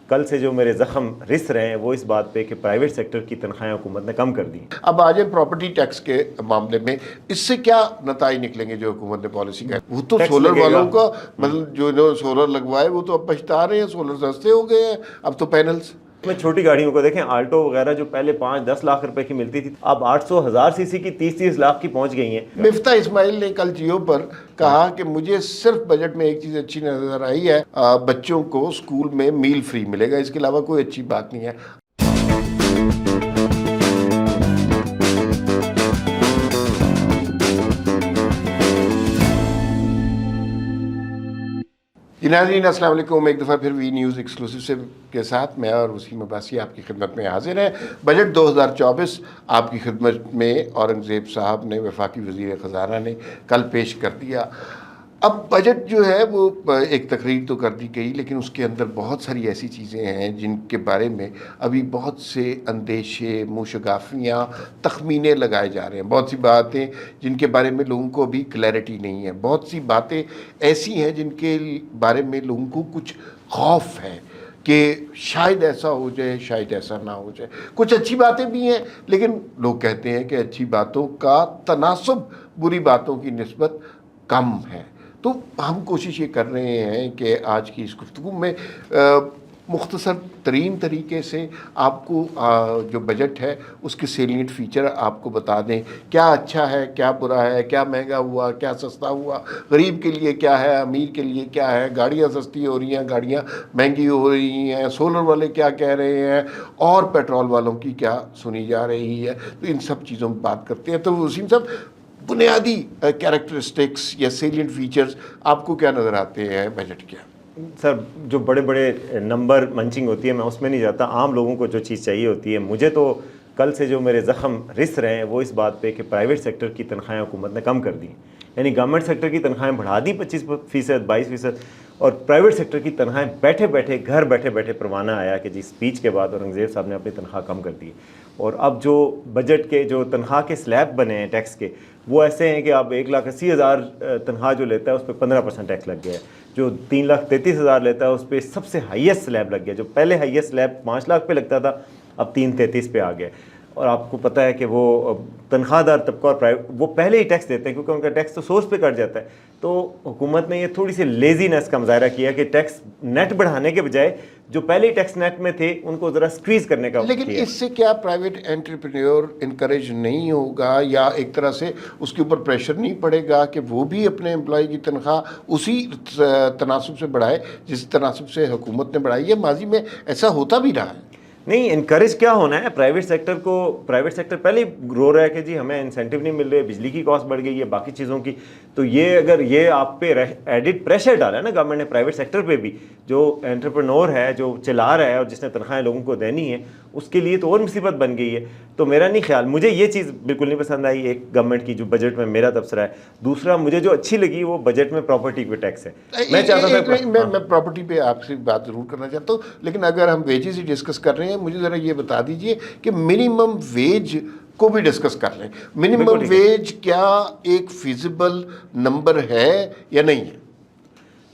کل سے جو میرے زخم رس رہے ہیں وہ اس بات پہ کہ پرائیویٹ سیکٹر کی تنخواہیں حکومت نے کم کر دی. اب آ جائیں پراپرٹی ٹیکس کے معاملے میں، اس سے کیا نتائج نکلیں گے جو حکومت نے پالیسی کا؟ وہ تو سولر والوں کا مطلب جو انہوں نے سولر لگوائے وہ تو اب پچھتا رہے ہیں، سولر سستے ہو گئے ہیں اب تو پینلز میں چھوٹی گاڑیوں کو دیکھیں، آلٹو وغیرہ جو پہلے 5-10 لاکھ روپے کی ملتی تھی اب 800,000 سی سی کی 30 لاکھ کی پہنچ گئی ہیں. مفتاح اسماعیل نے کل جیو پر کہا کہ مجھے صرف بجٹ میں ایک چیز اچھی نظر آئی ہے، بچوں کو اسکول میں میل فری ملے گا، اس کے علاوہ کوئی اچھی بات نہیں ہے. ناظرین السلام علیکم، ایک دفعہ پھر وی نیوز ایکسکلوسیو سے کے ساتھ میں اور وسیم عباسی آپ کی خدمت میں حاضر ہیں. بجٹ 2024 آپ کی خدمت میں اورنگزیب صاحب نے، وفاقی وزیر خزانہ نے کل پیش کر دیا. اب بجٹ جو ہے وہ ایک تقریر تو کر دی گئی، لیکن اس کے اندر بہت ساری ایسی چیزیں ہیں جن کے بارے میں ابھی بہت سے اندیشے، موشگافیاں، تخمینے لگائے جا رہے ہیں. بہت سی باتیں جن کے بارے میں لوگوں کو ابھی کلیئرٹی نہیں ہے. بہت سی باتیں ایسی ہیں جن کے بارے میں لوگوں کو کچھ خوف ہے کہ شاید ایسا ہو جائے، شاید ایسا نہ ہو جائے. کچھ اچھی باتیں بھی ہیں، لیکن لوگ کہتے ہیں کہ اچھی باتوں کا تناسب بری باتوں کی نسبت کم ہے. تو ہم کوشش یہ کر رہے ہیں کہ آج کی اس گفتگو میں مختصر ترین طریقے سے آپ کو جو بجٹ ہے اس کے سیلینٹ فیچر آپ کو بتا دیں، کیا اچھا ہے، کیا برا ہے، کیا مہنگا ہوا، کیا سستا ہوا، غریب کے لیے کیا ہے، امیر کے لیے کیا ہے، گاڑیاں سستی ہو رہی ہیں، گاڑیاں مہنگی ہو رہی ہیں، سولر والے کیا کہہ رہے ہیں اور پیٹرول والوں کی کیا سنی جا رہی ہے. تو ان سب چیزوں میں بات کرتے ہیں. تو وسیم صاحب، بنیادی کیریکٹرسٹکس یا سیلینٹ فیچرز آپ کو کیا نظر آتے ہیں بجٹ کے؟ سر، جو بڑے بڑے نمبر منچنگ ہوتی ہے میں اس میں نہیں جاتا. عام لوگوں کو جو چیز چاہیے ہوتی ہے، مجھے تو کل سے جو میرے زخم رس رہے ہیں وہ اس بات پہ کہ پرائیویٹ سیکٹر کی تنخواہیں حکومت نے کم کر دی. یعنی گورنمنٹ سیکٹر کی تنخواہیں بڑھا دی 25%، 22%، اور پرائیویٹ سیکٹر کی تنخواہیں بیٹھے بیٹھے گھر بیٹھے بیٹھے پروانہ آیا کہ جی اسپیچ کے بعد اورنگزیب صاحب نے اپنی تنخواہ کم کر دی. اور اب جو بجٹ کے جو تنخواہ کے سلیب بنے ہیں ٹیکس کے، وہ ایسے ہیں کہ اب 1,80,000 تنخواہ جو لیتا ہے اس پہ 15% ٹیکس لگ گیا ہے. جو 3,33,000 لیتا ہے اس پہ سب سے ہائیسٹ سلیب لگ گیا. جو پہلے ہائیسٹ سلیب 5 لاکھ پہ لگتا تھا اب 3,33 پہ آ گیا. اور آپ کو پتہ ہے کہ وہ تنخواہ دار طبقہ اور وہ پہلے ہی ٹیکس دیتے ہیں کیونکہ ان کا ٹیکس تو سورس پہ کٹ جاتا ہے. تو حکومت نے یہ تھوڑی سی لیزینس کا مظاہرہ کیا کہ ٹیکس نیٹ بڑھانے کے بجائے جو پہلے ٹیکس نیٹ میں تھے ان کو ذرا سکویز کرنے کا. لیکن اس سے کیا پرائیویٹ انٹرپرینور انکریج نہیں ہوگا، یا ایک طرح سے اس کے اوپر پریشر نہیں پڑے گا کہ وہ بھی اپنے امپلائی کی تنخواہ اسی تناسب سے بڑھائے جس تناسب سے حکومت نے بڑھائی ہے؟ ماضی میں ایسا ہوتا بھی رہا ہے. نہیں، انکریج کیا ہونا ہے پرائیویٹ سیکٹر کو. پرائیویٹ سیکٹر پہلے ہی رو رہا ہے کہ جی ہمیں انسینٹیو نہیں مل رہے، بجلی کی کاسٹ بڑھ گئی ہے، باقی چیزوں کی. تو یہ اگر یہ آپ پہ ایڈڈ پریشر ڈالا ہے نا گورنمنٹ نے پرائیویٹ سیکٹر پہ بھی، جو انٹرپرنور ہے، جو چلا رہا ہے اور جس نے تنخواہیں لوگوں کو دینی ہے، اس کے لیے تو اور مصیبت بن گئی ہے. تو میرا نہیں خیال، مجھے یہ چیز بالکل نہیں پسند آئی ایک گورنمنٹ کی جو بجٹ میں میرا تبصرہ ہے. دوسرا مجھے جو اچھی لگی وہ بجٹ میں پراپرٹی پہ ٹیکس ہے. میں چاہتا تھا میں پراپرٹی پہ آپ سے بات ضرور کرنا چاہتا ہوں، لیکن اگر ہم ویجز ہی ڈسکس کر رہے ہیں مجھے ذرا یہ بتا دیجئے کہ منیمم ویج کو بھی ڈسکس کر لیں. منیمم ویج کیا ایک فیزیبل نمبر ہے یا نہیں ہے؟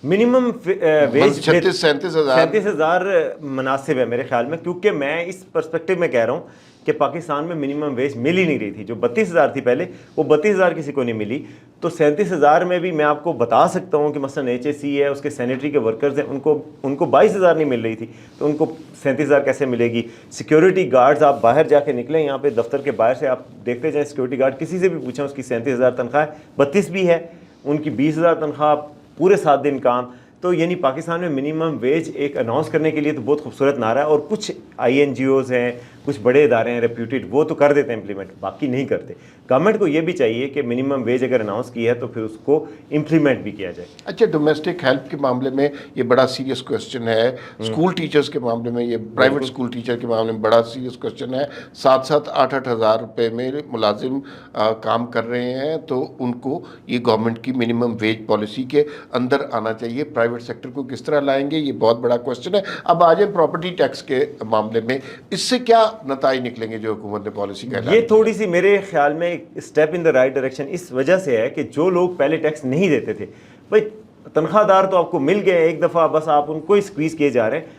منیمم ویج 37,000 مناسب ہے میرے خیال میں، کیونکہ میں اس پرسپیکٹو میں کہہ رہا ہوں کہ پاکستان میں منیمم ویج مل ہی نہیں رہی تھی. جو 32,000 تھی پہلے، وہ 32,000 کسی کو نہیں ملی. تو 37,000 میں بھی میں آپ کو بتا سکتا ہوں کہ مثلا HSE ہے، اس کے سینیٹری کے ورکرز ہیں، ان کو 22,000 نہیں مل رہی تھی. تو ان کو 37,000 کیسے ملے گی؟ سیکیورٹی گارڈز، آپ باہر جا کے نکلیں یہاں پہ دفتر کے باہر سے آپ دیکھتے جائیں، سیکیورٹی گارڈ کسی سے بھی پوچھیں اس کی 37,000 تنخواہ ہے، 32 بھی ہے، ان کی 20,000 تنخواہ، پورے 7 دن کام. تو یعنی پاکستان میں منیمم ویج ایک اناؤنس کرنے کے لیے تو بہت خوبصورت نعرہ ہے. اور کچھ INGOs ہیں، کچھ بڑے ادارے ہیں ریپیوٹیڈ، وہ تو کر دیتے ہیں امپلیمنٹ، باقی نہیں کرتے. گورنمنٹ کو یہ بھی چاہیے کہ منیمم ویج اگر اناؤنس کی ہے تو پھر اس کو امپلیمنٹ بھی کیا جائے. اچھا، ڈومیسٹک ہیلپ کے معاملے میں یہ بڑا سیریس کوسچن ہے. اسکول ٹیچرز کے معاملے میں، یہ پرائیویٹ اسکول ٹیچر کے معاملے میں بڑا سیریس کوسچن ہے. 7-8 ہزار روپے میں ملازم کام کر رہے ہیں، تو ان کو یہ گورنمنٹ کی منیمم ویج پالیسی کے اندر آنا چاہیے. پرائیویٹ سیکٹر کو کس طرح لائیں گے، یہ بہت بڑا کوسچن ہے. اب آ جائیں پراپرٹی ٹیکس کے معاملے میں، اس سے کیا نتائج نکلیں گے جو حکومت نے پالیسی کا؟ یہ تھوڑی سی میرے خیال میں step in the right direction اس وجہ سے ہے کہ جو لوگ پہلے ٹیکس نہیں دیتے تھے، بھائی تنخواہ دار تو آپ کو مل گئے ایک دفعہ، بس آپ ان کو ہی اسکویز کیے جا رہے ہیں.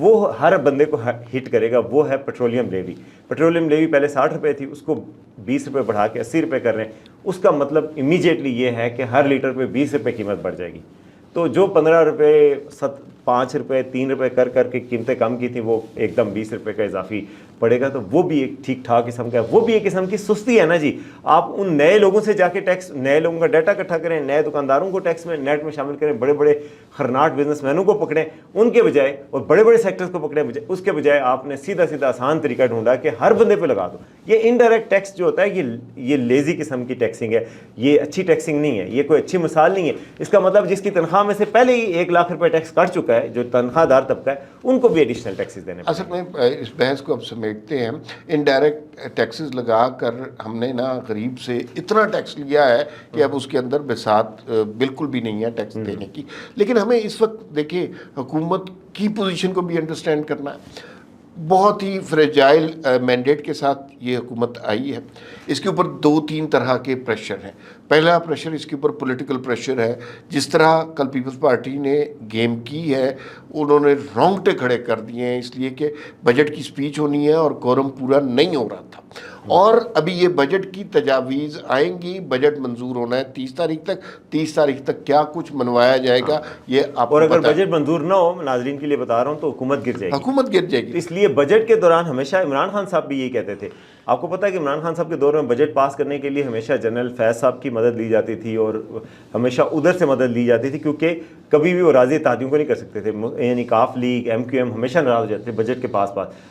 وہ ہر بندے کو ہٹ کرے گا، وہ ہے پیٹرولیم لیوی. پیٹرولیم لیوی پہلے 60 روپے تھی، اس کو 20 روپے بڑھا کے 80 روپے کر رہے ہیں. اس کا مطلب امیجیٹلی یہ ہے کہ ہر لیٹر پہ 20 روپے قیمت بڑھ جائے گی. تو جو 15 روپے 5 روپے 3 روپے کر کے قیمتیں کم کی تھیں، وہ ایک دم 20 روپے کا اضافی پڑے گا. تو وہ بھی ایک ٹھیک ٹھاک قسم کا ہے. وہ بھی ایک قسم کی سستی ہے نا جی. آپ ان نئے لوگوں سے جا کے ٹیکس، نئے لوگوں کا ڈیٹا اکٹھا کریں، نئے دکانداروں کو ٹیکس میں نیٹ میں شامل کریں، بڑے بڑے خرناٹ بزنس مینوں کو پکڑیں ان کے بجائے، اور بڑے بڑے سیکٹرز کو پکڑیں اس کے بجائے آپ نے سیدھا آسان طریقہ ڈھونڈا کہ ہر بندے پہ لگا دو. یہ انڈائریکٹ ٹیکس جو ہوتا ہے یہ لیزی قسم کی ٹیکسنگ ہے، یہ اچھی ٹیکسنگ نہیں ہے، یہ کوئی اچھی مثال نہیں ہے. اس کا مطلب جس کی تنخواہ میں سے پہلے ہی 1 لاکھ روپے ٹیکس کٹ چکا ہے، جو تنخواہ دار طبقہ ہے، ان کو بھی ایڈیشنل ٹیکسز دینے اصل میں اس بحث کو اب سمیٹتے ہیں. انڈائریکٹ ٹیکسز لگا کر ہم نے نا غریب سے اتنا ٹیکس لیا ہے کہ اب اس کے اندر بساط بالکل بھی نہیں ہے ٹیکس دینے کی. لیکن ہمیں اس وقت دیکھیں حکومت کی پوزیشن کو بھی انڈرسٹینڈ کرنا ہے. بہت ہی فریجائل مینڈیٹ کے ساتھ یہ حکومت آئی ہے. اس کے اوپر 2-3 طرح کے پریشر ہیں. پہلا پریشر اس کے اوپر پولیٹیکل پریشر ہے. جس طرح کل پیپلز پارٹی نے گیم کی ہے، انہوں نے رونگٹے کھڑے کر دیے ہیں، اس لیے کہ بجٹ کی سپیچ ہونی ہے اور کورم پورا نہیں ہو رہا تھا. اور ابھی یہ بجٹ کی تجاویز آئیں گی، بجٹ منظور ہونا ہے 30 تاریخ تک. 30 تاریخ تک کیا کچھ منوایا جائے گا یہ آپ اور کو اگر پتہ ہے. بجٹ منظور نہ ہو، ناظرین کے لیے بتا رہا ہوں، تو حکومت گر جائے گی. حکومت گر جائے گی. اس لیے بجٹ کے دوران ہمیشہ عمران خان صاحب بھی یہی کہتے تھے. آپ کو پتہ ہے کہ عمران خان صاحب کے دور میں بجٹ پاس کرنے کے لیے ہمیشہ جنرل فیض صاحب کی مدد لی جاتی تھی، اور ہمیشہ ادھر سے مدد لی جاتی تھی، کیونکہ کبھی بھی وہ راضی اتحادیوں کو نہیں کر سکتے تھے. یعنی کاف لیگ، MQM ہمیشہ ناراض ہو جاتے تھے بجٹ کے پاس،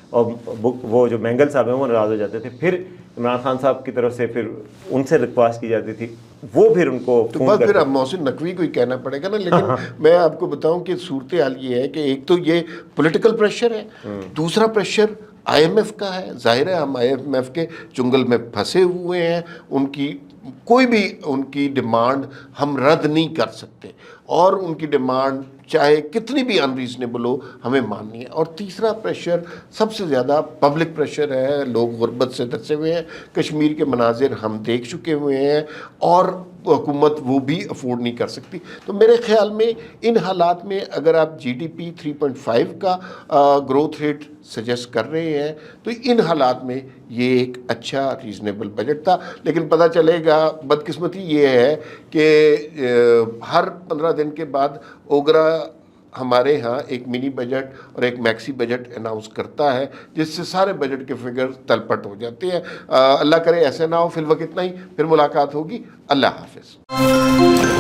اور وہ جو مینگل صاحب ہیں وہ ناراض ہو جاتے تھے. پھر عمران خان صاحب کی طرف سے پھر ان سے ریکویسٹ کی جاتی تھی، وہ پھر ان کو تو بس پھر اب محسن نقوی کو ہی کہنا پڑے گا نا. لیکن میں آپ کو بتاؤں کہ صورتحال یہ ہے کہ ایک تو یہ پولیٹیکل پریشر ہے، دوسرا پریشر IMF کا ہے. ظاہر ہے ہم IMF کے چنگل میں پھنسے ہوئے ہیں. ان کی کوئی بھی ان کی ڈیمانڈ ہم رد نہیں کر سکتے، اور ان کی ڈیمانڈ چاہے کتنی بھی ان ریزنیبل ہو ہمیں ماننی ہے. اور تیسرا پریشر سب سے زیادہ پبلک پریشر ہے. لوگ غربت سے دھسے ہوئے ہیں. کشمیر کے مناظر ہم دیکھ چکے ہوئے ہیں، اور حکومت وہ بھی افورڈ نہیں کر سکتی. تو میرے خیال میں ان حالات میں اگر آپ GDP 3.5 کا گروتھ ریٹ سجیسٹ کر رہے ہیں، تو ان حالات میں یہ ایک اچھا ریزنیبل بجٹ تھا. لیکن پتہ چلے گا، بدقسمتی یہ ہے کہ ہر 15 دن کے بعد اوگرا ہمارے ہاں ایک منی بجٹ اور ایک میکسی بجٹ اناؤنس کرتا ہے، جس سے سارے بجٹ کے فگر تلپٹ ہو جاتے ہیں. اللہ کرے ایسے نہ ہو. فی الوقت اتنا ہی، پھر ملاقات ہوگی. اللہ حافظ.